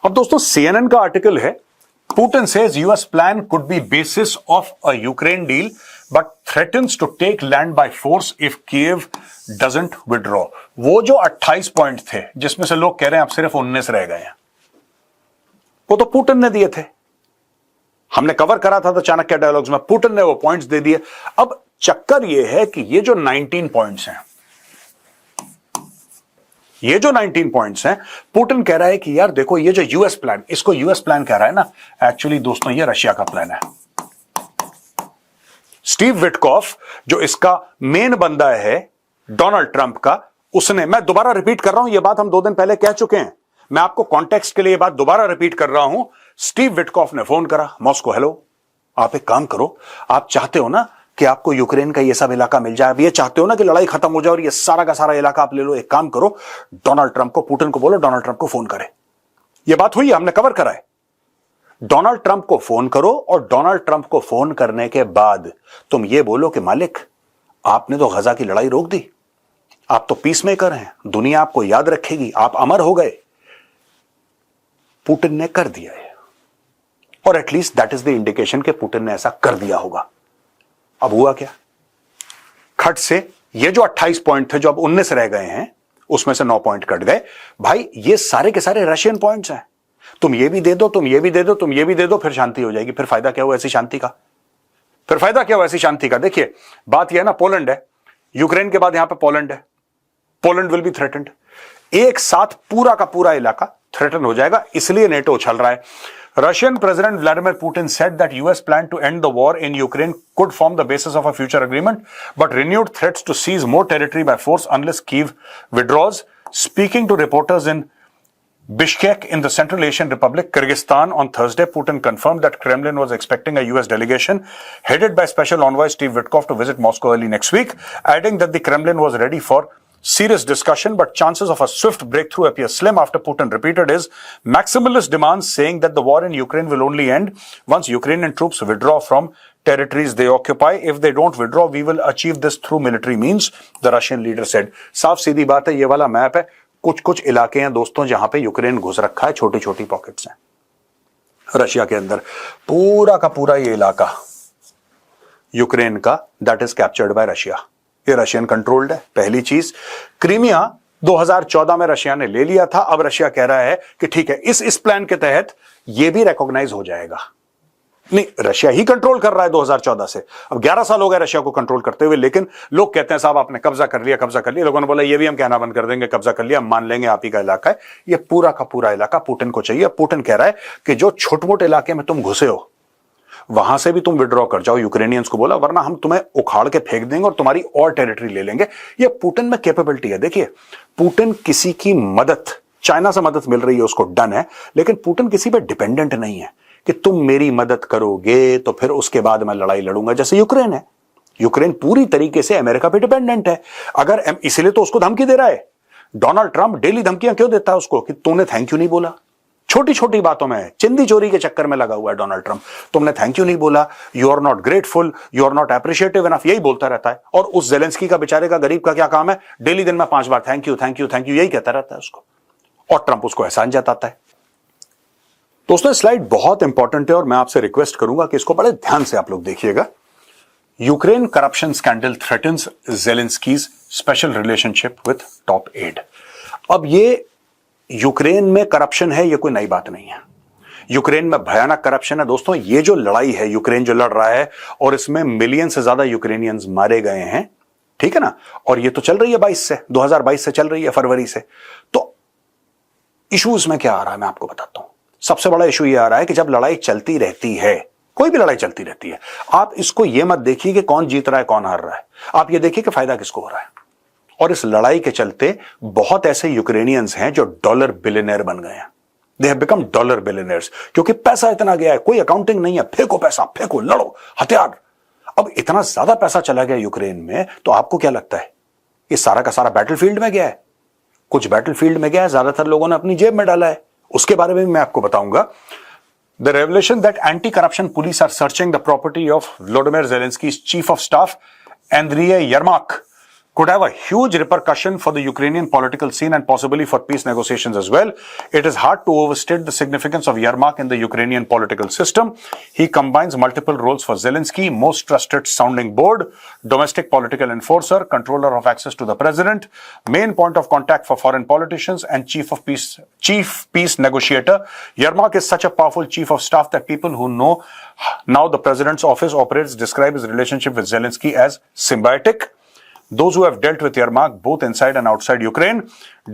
अब दोस्तों CNN का आर्टिकल है, Putin says US plan could be basis of a Ukraine deal but threatens to take land by force if Kyiv doesn't withdraw. वो जो 28 point थे जिसमें से लोग कह रहे हैं अब सिर्फ 19 रह गए हैं, वो तो पुतिन ने दिए थे। हमने कवर करा था तो चाणक्य डायलॉग्स में, पुतिन ने वो पॉइंट्स दे दिए। अब चक्कर ये है कि ये जो 19 पॉइंट्स हैं, ये जो 19 पॉइंट्स हैं, पुतिन कह रहा है कि यार देखो ये जो यूएस प्लान, इसको यूएस प्लान कह रहा है ना, एक्चुअली दोस्तों ये रशिया का प्लान है। स्टीव विटकॉफ जो इसका मेन बंदा है डोनाल्ड ट्रंप का, उसने, मैं दोबारा रिपीट कर रहा हूं, ये बात हम 2 दिन पहले कह चुके हैं, मैं आपको कॉन्टेक्स्ट के लिए ये बात दोबारा रिपीट कर रहा हूं। स्टीव विटकॉफ ने फोन करा मॉस्को, हेलो आप एक काम करो, आप चाहते हो ना कि आपको यूक्रेन का ये सब इलाका मिल जाए, अब ये चाहते हो ना कि लड़ाई खत्म हो जाए और ये सारा का सारा इलाका आप ले लो, एक काम करो डोनाल्ड ट्रंप को, पुतिन को बोलो डोनाल्ड ट्रंप को फोन करे। ये बात हुई है, हमने कवर करा है। डोनाल्ड ट्रंप को फोन करो और डोनाल्ड ट्रंप को फोन करने के बाद तुम ये बोलो कि मालिक आपने तो गजा की लड़ाई रोक दी, आप तो पीस मेकर हैं, दुनिया आपको याद रखेगी, आप अमर हो गए। पुतिन ने कर दिया है, और at least that is the indication कि पुतिन ने ऐसा कर दिया होगा। अब हुआ क्या, खट से ये जो 28 पॉइंट थे जो अब 19 रह गए हैं, उसमें से 9 पॉइंट कट गए। भाई ये सारे के सारे रशियन पॉइंट्स हैं, तुम ये भी दे दो, तुम ये भी दे दो, तुम ये भी दे दो, फिर शांति हो जाएगी। फिर फायदा क्या हुआ ऐसी शांति का, फिर फायदा क्या हुआ ऐसी शांति का। देखिए बात यह है ना, पोलैंड है, यूक्रेन के बाद यहां पे पोलैंड है, पोलैंड विल बी थ्रेटेंड, एक साथ पूरा का पूरा इलाका थ्रेटन हो जाएगा, इसलिए नेटो उछल रहा है। Russian President Vladimir Putin said that US plan to end the war in Ukraine could form the basis of a future agreement, but renewed threats to seize more territory by force unless Kyiv withdraws. Speaking to reporters in Bishkek in the Central Asian Republic, Kyrgyzstan on Thursday, Putin confirmed that Kremlin was expecting a US delegation headed by Special Envoy Steve Witkoff to visit Moscow early next week, adding that the Kremlin was ready for serious discussion, but chances of a swift breakthrough appear slim after Putin repeated his maximalist demands, saying that the war in Ukraine will only end once Ukrainian troops withdraw from territories they occupy. If they don't withdraw, we will achieve this through military means, the Russian leader said. साफ सीधी बात है, ये वाला map है, कुछ कुछ इलाके हैं दोस्तों जहां पे यूक्रेन घुस रखा है, छोटी छोटी पॉकेट्स हैं रशिया के अंदर। पूरा का पूरा ये इलाका यूक्रेन का, that is captured by Russia, ये रशियन कंट्रोल्ड है। पहली चीज, क्रीमिया 2014 में रशिया ने ले लिया था, अब रशिया कह रहा है कि ठीक है इस प्लान के तहत ये भी रिकॉग्नाइज हो जाएगा। नहीं, रशिया ही कंट्रोल कर रहा है 2014 से, अब 11 साल हो गए रशिया को कंट्रोल करते हुए, लेकिन लोग कहते हैं साहब आपने कब्जा कर लिया, कब्जा कर लिया। लोगों ने बोला ये भी हम कहना बंद कर देंगे, कब्जा कर लिया, हम मान लेंगे आप ही का इलाका है। ये पूरा का पूरा इलाका पुतिन को चाहिए। पुतिन कह रहा है कि जो छोटे मोटे इलाके में तुम घुसे हो वहां से भी तुम विड्रॉ कर जाओ, यूक्रेनियंस को बोला, वरना हम तुम्हें उखाड़ के फेंक देंगे और तुम्हारी और टेरिटरी ले लेंगे। ये पुतिन में कैपेबिलिटी है। देखिए पुतिन किसी की मदद, चाइना से मदद मिल रही है उसको, डन है, लेकिन पुतिन किसी पे डिपेंडेंट नहीं है कि तुम मेरी मदद करोगे तो फिर उसके बाद मैं लड़ाई लड़ूंगा। जैसे यूक्रेन है, यूक्रेन पूरी तरीके से अमेरिका पे डिपेंडेंट है, अगर इसीलिए तो उसको धमकी दे रहा है। डोनाल्ड ट्रंप डेली धमकियां क्यों देता है उसको कि तूने थैंक यू नहीं बोला, छोटी छोटी बातों में चिंदी चोरी के चक्कर में लगा हुआ है डोनाल्ड ट्रंप। तुमने थैंक यू नहीं बोला, you are not grateful, you are not appreciative enough, यही बोलता रहता है। और उस जेलेंस्की का बेचारे का, गरीब का क्या काम है, डेली दिन में 5 बार thank you thank you thank you यही कहता रहता है उसको, और ट्रंप उसको एहसान जताता है। दोस्तों स्लाइड बहुत इंपॉर्टेंट है और मैं आपसे रिक्वेस्ट करूंगा कि इसको बड़े ध्यान से आप लोग देखिएगा। Ukraine corruption scandal threatens Zelensky's special relationship with top aid. अब ये यूक्रेन में करप्शन है, ये कोई नई बात नहीं है। यूक्रेन में भयानक करप्शन है दोस्तों। ये जो लड़ाई है, यूक्रेन जो लड़ रहा है, और इसमें मिलियन से ज्यादा यूक्रेनियंस मारे गए हैं, ठीक है ना, और ये तो चल रही है 2022 से चल रही है, फरवरी से। तो इश्यूज में क्या आ रहा है मैं आपको बताता हूं। सबसे बड़ा इशू ये आ रहा है कि जब लड़ाई चलती रहती है, कोई भी लड़ाई चलती रहती है, आप इसको ये मत देखिए कि कौन जीत रहा है कौन हार रहा है, आप ये देखिए कि फायदा किसको हो रहा है। और इस लड़ाई के चलते बहुत ऐसे यूक्रेनियंस हैं जो डॉलर बिलियनर बन गए हैं। They have become dollar billionaires, क्योंकि पैसा इतना गया है, कोई अकाउंटिंग नहीं है, फेंको पैसा, फेंको, लड़ो, हथियार। अब इतना ज्यादा पैसा चला गया यूक्रेन में, तो आपको क्या लगता है ये सारा का सारा बैटलफील्ड में गया है? कुछ बैटलफील्ड में गया है, ज्यादातर लोगों ने अपनी जेब में डाला है। उसके बारे में मैं आपको बताऊंगा। The revelation that anti corruption police are searching the property of Vladimir Zelensky's chief of staff Andriy Yermak could have a huge repercussion for the Ukrainian political scene and possibly for peace negotiations as well. It is hard to overstate the significance of Yermak in the Ukrainian political system. He combines multiple roles for Zelensky: most trusted sounding board, domestic political enforcer, controller of access to the president, main point of contact for foreign politicians, and chief peace negotiator. Yermak is such a powerful chief of staff that people who know now the president's office operates describe his relationship with Zelensky as symbiotic. Those who have dealt with Yermak, both inside and outside Ukraine,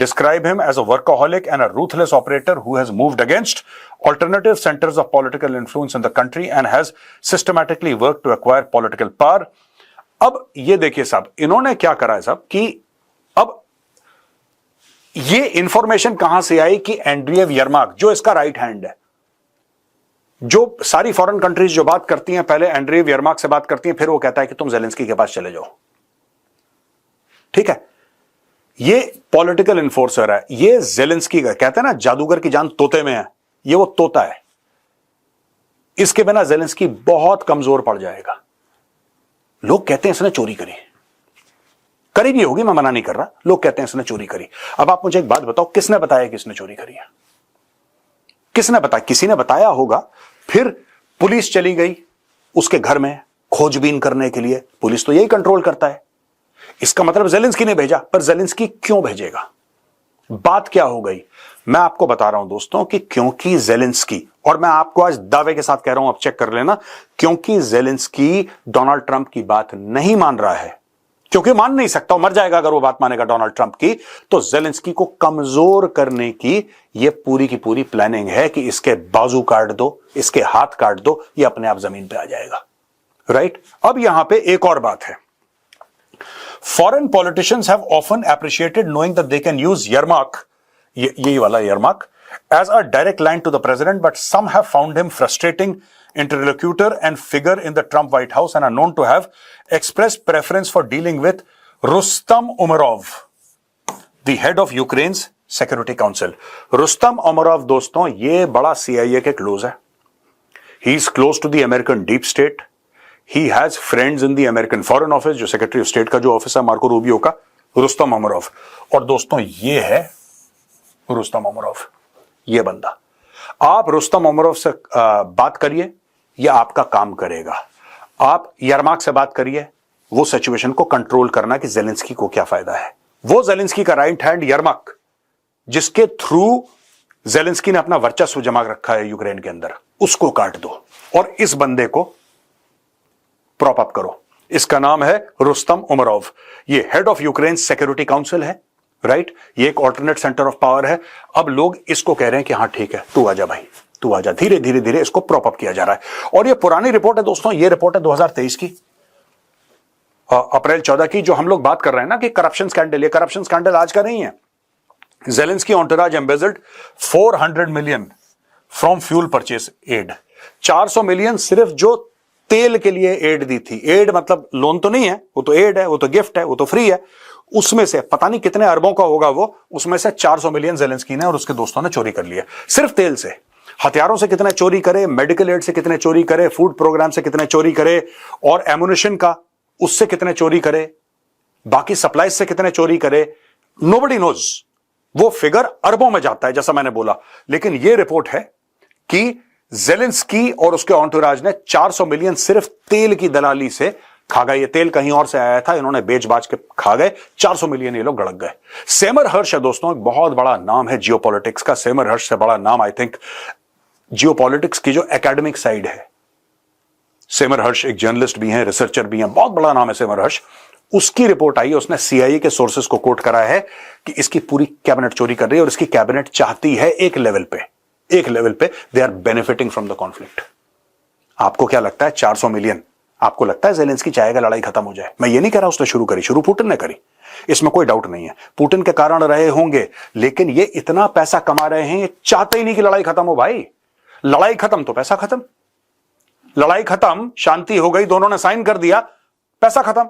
describe him as a workaholic and a ruthless operator who has moved against alternative centers of political influence in the country and has systematically worked to acquire political power. अब ये देखिए साहब, इन्होंने क्या करा है साहब कि अब ये इंफॉर्मेशन कहां से आई कि एंड्रियेव यरमाक, जो इसका राइट हैंड है, जो सारी फॉरेन कंट्रीज जो बात करती हैं पहले एंड्रियेव यरमाक से बात करती हैं, फिर वो कहता है कि तुम जेलेंस्की के पास चले जाओ, ठीक है। ये पॉलिटिकल इन्फोर्सर है, ये जेलेंस्की का, कहते हैं ना जादूगर की जान तोते में है, ये वो तोता है। इसके बिना जेलेंस्की बहुत कमजोर पड़ जाएगा। लोग कहते हैं इसने चोरी करी भी होगी, मैं मना नहीं कर रहा, लोग कहते हैं इसने चोरी करी। अब आप मुझे एक बात बताओ, किसने बताया कि इसने चोरी करी है? किसने बताया? किसी ने बताया होगा। फिर पुलिस चली गई उसके घर में खोजबीन करने के लिए। पुलिस तो यही कंट्रोल करता है। इसका मतलब जेलेंस्की ने भेजा, पर जेलेंस्की क्यों भेजेगा? बात क्या हो गई? मैं आपको बता रहा हूं दोस्तों कि क्योंकि जेलेंस्की, और मैं आपको आज दावे के साथ कह रहा हूं, आप चेक कर लेना, क्योंकि जेलेंस्की डोनाल्ड ट्रंप की बात नहीं मान रहा है, क्योंकि मान नहीं सकता, मर जाएगा अगर वो बात मानेगा डोनाल्ड ट्रंप की, तो जेलेंस्की को कमजोर करने की ये पूरी की पूरी प्लानिंग है कि इसके बाजू काट दो, इसके हाथ काट दो, ये अपने आप जमीन पे आ जाएगा। राइट? अब यहां पे एक और बात है। Foreign politicians have often appreciated knowing that they can use Yermak, यही वाला Yermak, as a direct line to the president, but some have found him frustrating interlocutor and figure in the Trump White House and are known to have expressed preference for dealing with Rustam Umerov, the head of Ukraine's Security Council. Rustam Umerov दोस्तों ये बड़ा CIA के close है. He is close to the American deep state. He has friends in the American Foreign Office, जो secretary of state का जो office है Marco Rubio का, रुस्तम उमरोव। और दोस्तों ये है रुस्तम उमरोव, ये बंदा। आप रुस्तम उमरोव से बात करिए, ये आपका काम करेगा। आप यरमाक से बात करिए, वो सिचुएशन को कंट्रोल करना कि जेलेंस्की को क्या फायदा है। वो जेलेंस्की का राइट हैंड यरमाक, जिसके थ्रू जेलेंस्की ने अपना वर्चस्व जमा रखा है यूक्रेन के अंदर, उसको काट दो और इस बंदे को प्रॉप अप करो। इसका नाम है रुस्तम उमरोव। ये head of Ukraine security council है, राइट? ये एक ऑल्टरनेट सेंटर ऑफ पावर है। अब लोग इसको कह रहे हैं कि हाँ ठीक है, तू आजा भाई, तू आजा। धीरे धीरे धीरे इसको प्रॉप अप किया जा रहा है। और ये पुरानी रिपोर्ट है दोस्तों, ये रिपोर्ट है 2023 की, अप्रैल 14 की, जो हम लोग बात कर रहे हैं ना कि करप्शन स्कैंडल। ये करप्शन स्कैंडल आज का नहीं है। Zelensky entourage embezzled 400 million from fuel purchase aid. 400 million सिर्फ जो तेल के लिए एड दी थी। एड मतलब लोन तो नहीं है, वो तो एड है, वो तो गिफ्ट है, वो तो फ्री है। उसमें से पता नहीं कितने अरबों का होगा वो, उसमें से 400 मिलियन जेलेंस्की ने और उसके दोस्तों ने चोरी कर लिया, सिर्फ तेल से। हथियारों से कितने चोरी करे, मेडिकल एड से कितने चोरी करे, फूड प्रोग्राम से कितने चोरी करे, और एमुनिशन का उससे कितने चोरी करे, बाकी सप्लाईज से कितने चोरी करे, नोबडी नोज। वो फिगर अरबों में जाता है, जैसा मैंने बोला। लेकिन यह रिपोर्ट है कि जेलेंस्की और उसके एंटोराज ने 400 मिलियन सिर्फ तेल की दलाली से खा गए। ये तेल कहीं और से आया था, इन्होंने बेच बाच के खा गए। 400 मिलियन ये लोग गड़क गए। सेमर हर्ष है दोस्तों, एक बहुत बड़ा नाम है जियोपॉलिटिक्स का। सेमर हर्ष से बड़ा नाम आई थिंक जियोपॉलिटिक्स की जो एकेडमिक साइड है। सेमर हर्ष एक जर्नलिस्ट भी हैं, रिसर्चर भी हैं, बहुत बड़ा नाम है सेमर हर्ष। उसकी रिपोर्ट आई है, उसने CIA के सोर्सेस को कोट करा है कि इसकी पूरी कैबिनेट चोरी कर रही है और इसकी कैबिनेट चाहती है एक लेवल पे they are benefiting from the conflict. आपको क्या लगता है 400 मिलियन, आपको लगता है जेलेंस्की चाहेगा लड़ाई खत्म हो जाए? मैं ये नहीं कह रहा उसने शुरू पुतिन ने करी, इसमें कोई डाउट नहीं है। पुतिन के कारण रहे होंगे, लेकिन ये इतना पैसा कमा रहे हैं, ये चाहते ही नहीं कि लड़ाई खत्म हो भाई। लड़ाई खत्म तो पैसा खत्म, लड़ाई खत्म, शांति हो गई, दोनों ने साइन कर दिया, पैसा खत्म।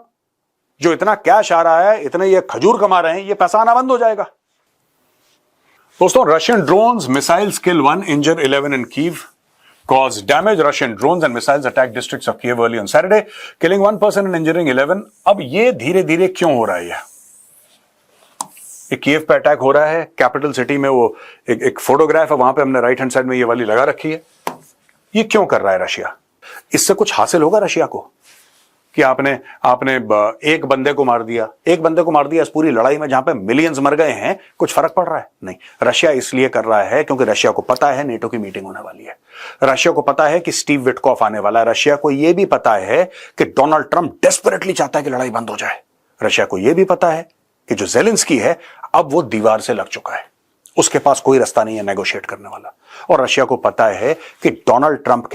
जो इतना कैश आ रहा है, इतने ये खजूर कमा रहे हैं, ये पैसा आना बंद हो जाएगा। दोस्तों, Russian drones, missiles kill 1, injure 11 in Kyiv, cause damage. Russian drones and missiles attacked districts of Kyiv early on Saturday, killing 1 person and injuring 11. अब ये धीरे धीरे क्यों हो रहा है? कीव पे अटैक हो रहा है, कैपिटल सिटी में वो एक फोटोग्राफ है, वहां पे हमने राइट हैंड साइड में ये वाली लगा रखी है। ये क्यों कर रहा है रशिया? इससे कुछ हासिल होगा रशिया को कि आपने एक बंदे को मार दिया, इस पूरी लड़ाई में जहां पे मिलियंस मर गए हैं, कुछ फर्क पड़ रहा है? नहीं। रशिया इसलिए कर रहा है क्योंकि रशिया को पता है नेटो की मीटिंग होने वाली है, रशिया को पता है कि स्टीव विटकॉफ आने वाला है, रशिया को यह भी पता है कि डोनाल्ड ट्रंप डेस्परेटली चाहता है कि लड़ाई बंद हो जाए, रशिया को यह भी पता है कि जो जेलेंस्की है अब वो दीवार से लग चुका है, उसके पास कोई रास्ता नहीं है नेगोशिएट करने वाला। और रशिया को पता है कि डोनाल्ड ट्रंप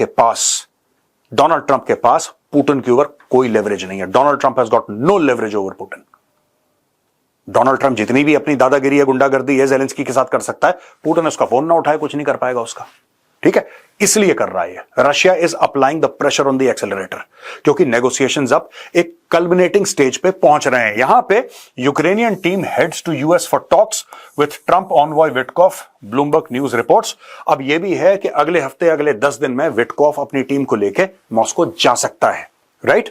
के पास पुतिन के ऊपर कोई लेवरेज नहीं है। Donald Trump has got no leverage over Putin. Donald Trump जितनी भी अपनी दादागिरी है, गुंडागर्दी है जेलेंस्की के साथ कर सकता है, पुतिन उसका फोन ना उठाए कुछ नहीं कर पाएगा उसका। ठीक है, इसलिए कर रहा है Russia is applying the pressure on the accelerator, क्योंकि नेगोशिएशंस अब एक कल्मिनेटिंग स्टेज पे पहुंच रहे हैं। यहां पे Ukrainian team heads to US for talks with Trump envoy Witkoff, Bloomberg news reports. अब यह भी है कि अगले हफ्ते, अगले 10 दिन में विटकॉफ अपनी टीम को लेकर मॉस्को जा सकता है, right?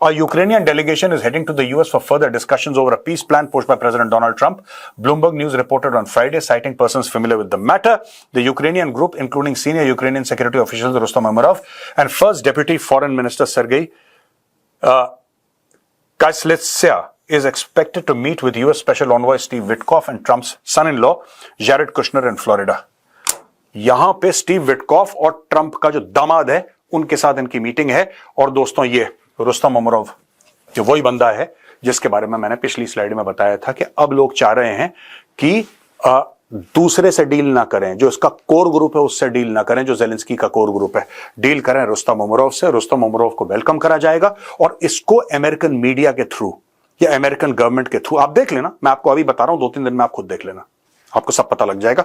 A Ukrainian delegation is heading to the US for further discussions over a peace plan pushed by President Donald Trump. Bloomberg News reported on Friday, citing persons familiar with the matter. The Ukrainian group, including senior Ukrainian security officials Rustam Umerov and First Deputy Foreign Minister Sergei Kyslytsya, is expected to meet with US Special Envoy Steve Witkoff and Trump's son-in-law Jared Kushner in Florida. यहां पे Steve Witkoff और Trump का जो दामाद है उनके साथ इनकी मीटिंग है। और दोस्तों, ये रुस्तम उमरोव जो वही बंदा है जिसके बारे में मैंने पिछली स्लाइड में बताया था कि अब लोग चाह रहे हैं कि दूसरे से डील ना करें, जो इसका कोर ग्रुप है उससे डील ना करें, जो जेलेंस्की का कोर ग्रुप है, डील करें रुस्तम उमरोव से। रुस्तम उमरोव को वेलकम करा जाएगा और इसको अमेरिकन मीडिया के थ्रू या अमेरिकन गवर्नमेंट के थ्रू, आप देख लेना, मैं आपको अभी बता रहा हूं, 2-3 दिन में आप खुद देख लेना, आपको सब पता लग जाएगा।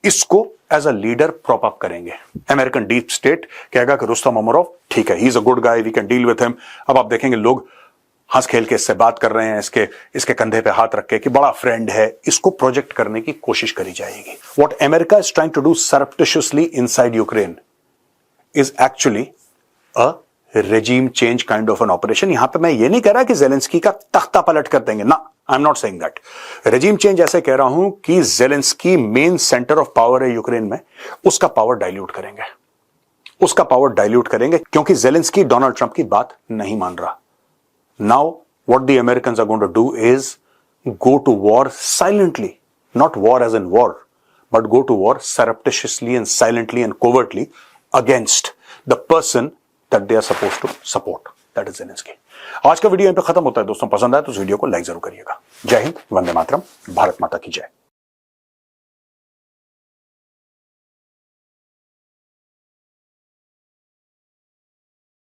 इसको as a leader prop up करेंगे अमेरिकन डीप स्टेट, कहेगा कि रुस्तम उमरोव ठीक है, he is a good guy, we can deal with him. अब आप देखेंगे लोग हंस खेल के इससे बात कर रहे हैं, इसके कंधे पे हाथ रख के कि बड़ा फ्रेंड है, इसको प्रोजेक्ट करने की कोशिश करी जाएगी। What America is trying to do surreptitiously inside Ukraine is actually a regime change kind of an operation. यहां पे मैं ये नहीं कह रहा कि जेलेंस्की का तख्ता पलट कर देंगे ना, I am not saying that. Regime change ऐसे कह रहा हूं कि Zelensky main centre of power है यूक्रेन में, उसका पावर डाइल्यूट करेंगे, क्योंकि जेलेंस्की डोनाल्ड ट्रंप की बात नहीं मान रहा। Now what the Americans are going to do is go to war silently, not war as in war, but go to war surreptitiously and silently and covertly against the person that they are supposed to support, that is Zelensky। आज का video यहीं पे खत्म होता है दोस्तों, पसंद आए तो इस वीडियो को लाइक जरूर करिएगा। जय हिंद, वंदे मातरम, भारत माता की जय।